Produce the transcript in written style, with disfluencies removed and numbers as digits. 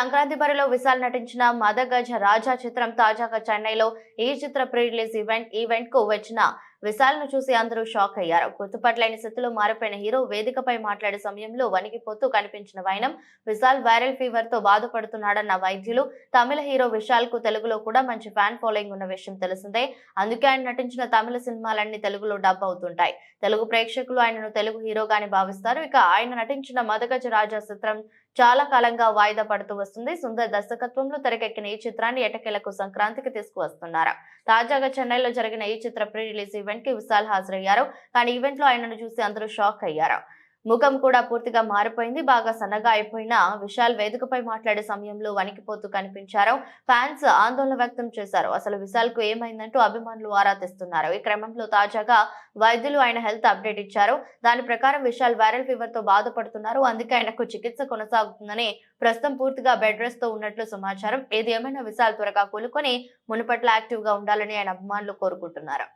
సంక్రాంతి బరిలో విశాల్ నటించిన మదగజ రాజా చిత్రం తాజాగా చెన్నైలో ఈ చిత్ర ప్రీ రిలీజ్ ఈవెంట్ కు వచ్చిన విశాల్ ను చూసి అందరూ షాక్ అయ్యారు. గుర్తుపట్టలేని స్థితిలో మారిపోయిన హీరో వేదికపై మాట్లాడే సమయంలో వణికిపోతూ కనిపించిన వైనం. విశాల్ వైరల్ ఫీవర్ తో బాధపడుతున్నాడన్న వైద్యులు. తమిళ హీరో విశాల్ కు తెలుగులో కూడా మంచి ఫ్యాన్ ఫాలోయింగ్ ఉన్న విషయం తెలిసిందే. అందుకే ఆయన నటించిన తమిళ సినిమాలన్నీ తెలుగులో డబ్ అవుతుంటాయి. తెలుగు ప్రేక్షకులు ఆయనను తెలుగు హీరోగానే భావిస్తారు. ఇక ఆయన నటించిన మదగజ రాజా చిత్రం చాలా కాలంగా వాయిదా పడుతూ వస్తుంది. సుందర్ దర్శకత్వంలో తెరకెక్కిన ఈ చిత్రాన్ని ఎటకేలకు సంక్రాంతికి తీసుకువస్తున్నారు. తాజాగా చెన్నైలో జరిగిన ఈ చిత్ర ప్రీ రిలీజ్ ఈవెంట్ కి విశాల్ హాజరయ్యారు. కానీ ఈవెంట్ లో ఆయనను చూసి అందరూ షాక్ అయ్యారు. ముఖం కూడా పూర్తిగా మారిపోయింది. బాగా సన్నగా అయిపోయిన విశాల్ వేదికపై మాట్లాడే సమయంలో వణికిపోతూ కనిపించారు. ఫ్యాన్స్ ఆందోళన వ్యక్తం చేశారు. అసలు విశాల్ కు ఏమైందంటూ అభిమానులు ఆరా తీస్తున్నారు. ఈ క్రమంలో తాజాగా వైద్యులు ఆయన హెల్త్ అప్డేట్ ఇచ్చారు. దాని ప్రకారం విశాల్ వైరల్ ఫీవర్ తో బాధపడుతున్నారు. అందుకే ఆయనకు చికిత్స కొనసాగుతుందని, ప్రస్తుతం పూర్తిగా బెడ్ రెస్ట్ తో ఉన్నట్లు సమాచారం. ఏది ఏమైనా విశాల్ త్వరగా కోలుకొని మునుపట్ల యాక్టివ్ గా ఉండాలని ఆయన అభిమానులు కోరుకుంటున్నారు.